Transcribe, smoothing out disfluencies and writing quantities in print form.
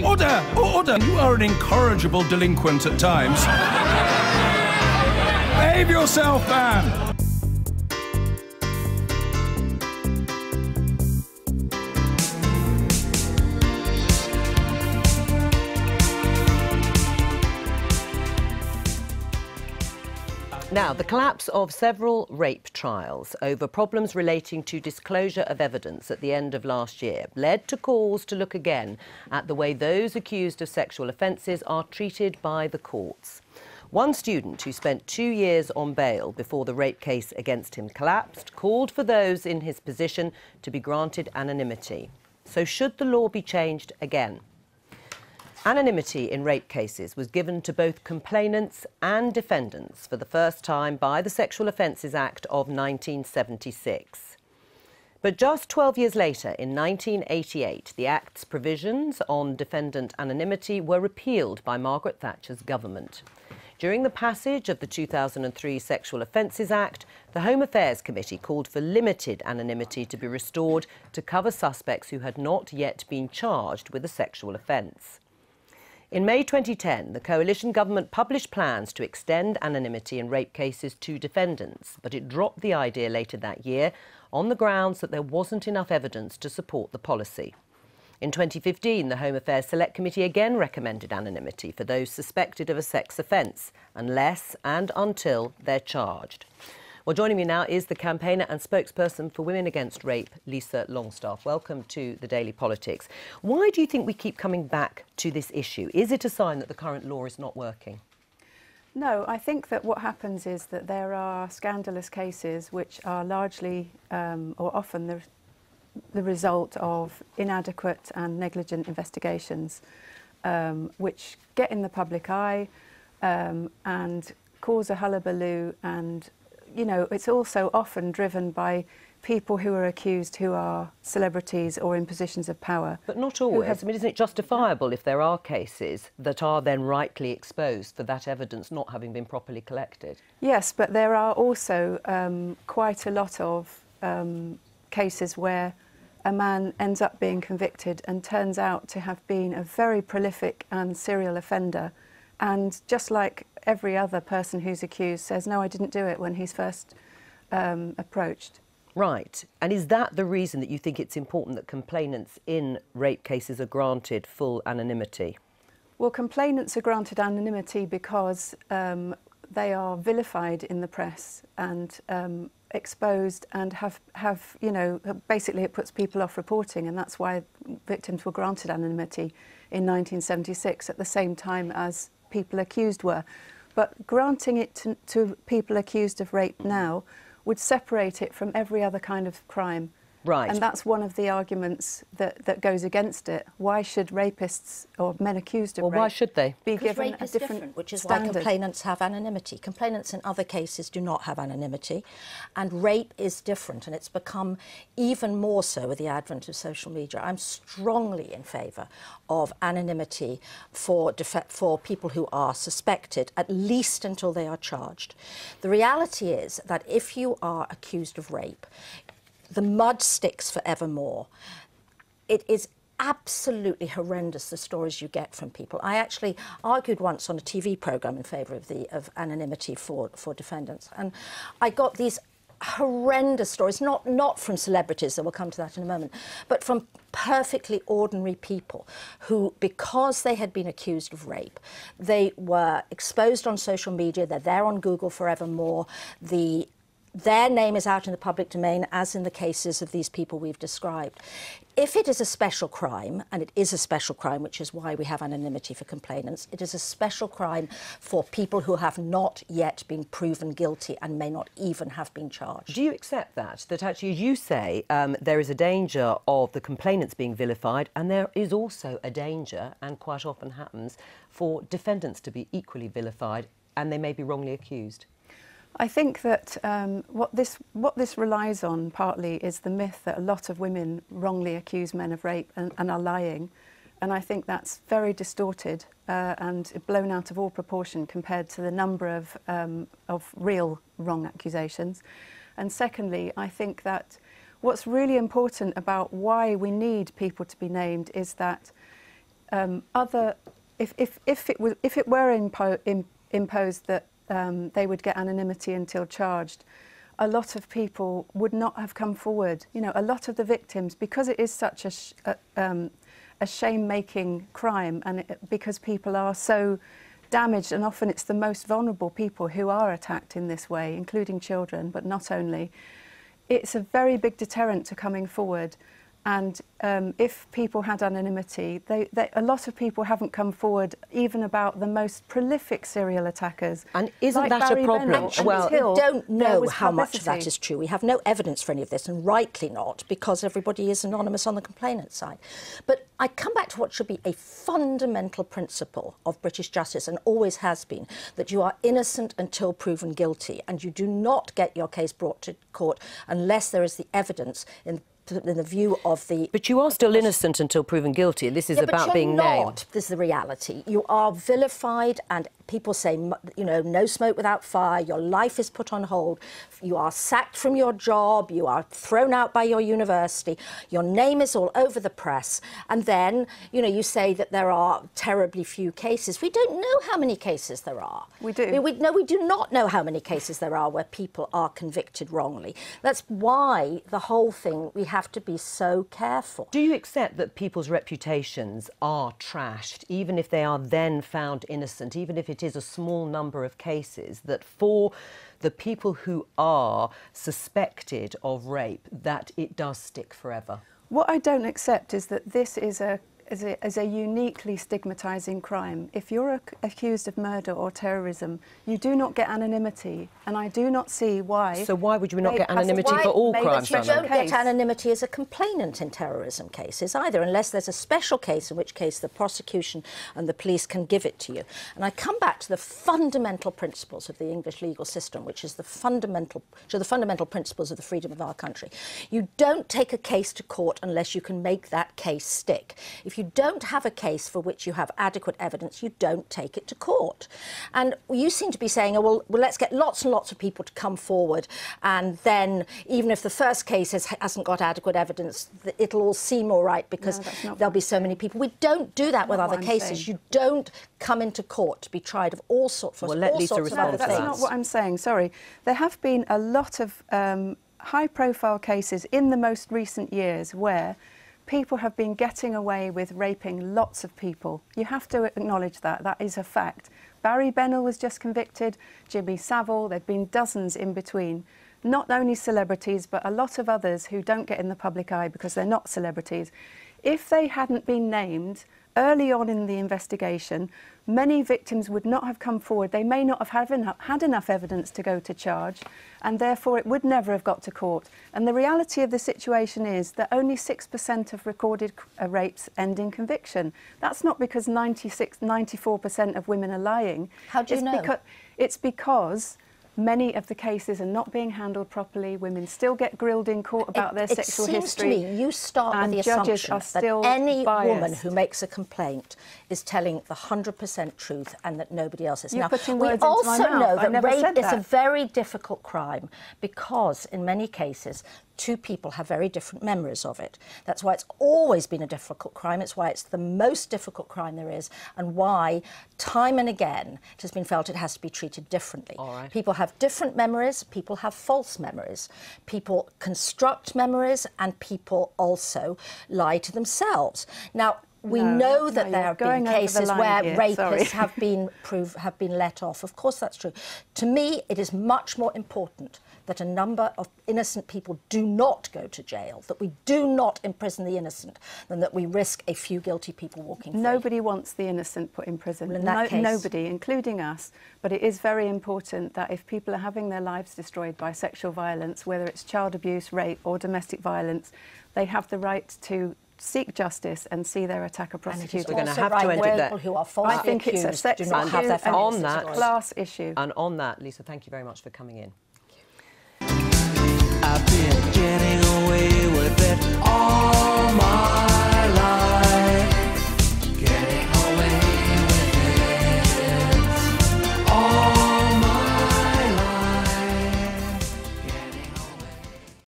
Order! Order! You are an incorrigible delinquent at times. Behave yourself, man! Now, the collapse of several rape trials over problems relating to disclosure of evidence at the end of last year led to calls to look again at the way those accused of sexual offences are treated by the courts. One student who spent 2 years on bail before the rape case against him collapsed called for those in his position to be granted anonymity. So should the law be changed again? Anonymity in rape cases was given to both complainants and defendants for the first time by the Sexual Offences Act of 1976. But just 12 years later, in 1988, the Act's provisions on defendant anonymity were repealed by Margaret Thatcher's government. During the passage of the 2003 Sexual Offences Act, the Home Affairs Committee called for limited anonymity to be restored to cover suspects who had not yet been charged with a sexual offence. In May 2010, the coalition government published plans to extend anonymity in rape cases to defendants, but it dropped the idea later that year on the grounds that there wasn't enough evidence to support the policy. In 2015, the Home Affairs Select Committee again recommended anonymity for those suspected of a sex offence, unless and until they're charged. Well, joining me now is the campaigner and spokesperson for Women Against Rape, Lisa Longstaff. Welcome to the Daily Politics. Why do you think we keep coming back to this issue? Is it a sign that the current law is not working? No, I think that what happens is that there are scandalous cases which are largely or often the result of inadequate and negligent investigations which get in the public eye and cause a hullabaloo, and you know, it's also often driven by people who are accused who are celebrities or in positions of power. But not always. I mean, isn't it justifiable if there are cases that are then rightly exposed for that evidence not having been properly collected? Yes, but there are also quite a lot of cases where a man ends up being convicted and turns out to have been a very prolific and serial offender, and just like every other person who's accused says, no, I didn't do it when he's first approached. Right. And is that the reason that you think it's important that complainants in rape cases are granted full anonymity? Well, complainants are granted anonymity because they are vilified in the press and exposed and have, you know, basically it puts people off reporting, and that's why victims were granted anonymity in 1976 at the same time as people accused were. But granting it to people accused of rape now would separate it from every other kind of crime. Right. And that's one of the arguments that goes against it. Why should rapists or men accused of rape... Well, why should they? ...be given rape a is different which is standard. why complainants have anonymity. Complainants in other cases do not have anonymity, and rape is different, and it's become even more so with the advent of social media. I'm strongly in favour of anonymity for people who are suspected, at least until they are charged. The reality is that if you are accused of rape, the mud sticks forevermore. It is absolutely horrendous, the stories you get from people. I actually argued once on a TV programme in favour of anonymity for defendants, and I got these horrendous stories, not from celebrities, and we'll come to that in a moment, but from perfectly ordinary people who, because they had been accused of rape, they were exposed on social media, they're there on Google forevermore, their name is out in the public domain, as in the cases of these people we've described. If it is a special crime, and it is a special crime, which is why we have anonymity for complainants, it is a special crime for people who have not yet been proven guilty and may not even have been charged. Do you accept that actually, as you say, there is a danger of the complainants being vilified, and there is also a danger, and quite often happens, for defendants to be equally vilified and they may be wrongly accused? I think that what this relies on partly is the myth that a lot of women wrongly accuse men of rape and are lying, and I think that's very distorted and blown out of all proportion compared to the number of real wrong accusations. And secondly, I think that what's really important about why we need people to be named is that if it were imposed that they would get anonymity until charged, a lot of people would not have come forward. You know, a lot of the victims, because it is such a shame-making crime, and because people are so damaged, and often it's the most vulnerable people who are attacked in this way, including children, but not only. It's a very big deterrent to coming forward. And if people had anonymity, a lot of people haven't come forward even about the most prolific serial attackers. And isn't like that Barry a problem? Bennett, Well, we don't know how much of that publicity. is true. We have no evidence for any of this, and rightly not, because everybody is anonymous on the complainant side. But I come back to what should be a fundamental principle of British justice, and always has been, that you are innocent until proven guilty, and you do not get your case brought to court unless there is the evidence in the view of the... But you are still innocent until proven guilty, and this is about being named. This is the reality. You are vilified, and people say, you know, no smoke without fire, your life is put on hold, you are sacked from your job, you are thrown out by your university, your name is all over the press, and then, you know, you say that there are terribly few cases. We don't know how many cases there are. We do. We do not know how many cases there are where people are convicted wrongly. That's why the whole thing, we have to be so careful. Do you accept that people's reputations are trashed, even if they are then found innocent, even if it is a small number of cases, that for the people who are suspected of rape, that it does stick forever? What I don't accept is that this is a uniquely stigmatising crime. If you're accused of murder or terrorism, you do not get anonymity, and I do not see why... So why would we not get anonymity for all crimes? You don't get anonymity as a complainant in terrorism cases either, unless there's a special case, in which case the prosecution and the police can give it to you. And I come back to the fundamental principles of the English legal system, which is the fundamental principles of the freedom of our country. You don't take a case to court unless you can make that case stick. If you don't have a case for which you have adequate evidence, you don't take it to court. And you seem to be saying, oh, well, let's get lots and lots of people to come forward, and then even if the first case hasn't got adequate evidence, it'll all seem all right because there'll be so many people. We don't do that with other cases. You don't come into court to be tried of all sorts of That's not what I'm saying, sorry. There have been a lot of high-profile cases in the most recent years where people have been getting away with raping lots of people. You have to acknowledge that. That is a fact. Barry Bennett was just convicted, Jimmy Savile, there have been dozens in between. Not only celebrities, but a lot of others who don't get in the public eye because they're not celebrities. If they hadn't been named early on in the investigation, many victims would not have come forward. They may not have had enough evidence to go to charge, and therefore it would never have got to court. And the reality of the situation is that only 6% of recorded rapes end in conviction. That's not because 94% of women are lying. How do you know? It's because many of the cases are not being handled properly. Women still get grilled in court about their sexual history. It seems to me you start with the assumption that any woman who makes a complaint is telling the 100% truth and that nobody else is. You're putting we words into my also know mouth. that rape is a very difficult crime because, in many cases, two people have very different memories of it. That's why it's always been a difficult crime. It's why it's the most difficult crime there is, and why, time and again, it has been felt it has to be treated differently. All right. People have different memories, people have false memories, people construct memories, and people also lie to themselves. Now, we know that there have been cases where rapists have been let off. Of course, that's true. To me, it is much more important that a number of innocent people do not go to jail, that we do not imprison the innocent, than that we risk a few guilty people walking free. Nobody wants the innocent put in prison. Well, in that case, nobody, including us. But it is very important that if people are having their lives destroyed by sexual violence, whether it's child abuse, rape or domestic violence, they have the right to seek justice and see their attacker prosecuted. We're going to have to end it there. Who are falsely I think it's a sex issue and a class issue. And on that, Lisa, thank you very much for coming in. I've been getting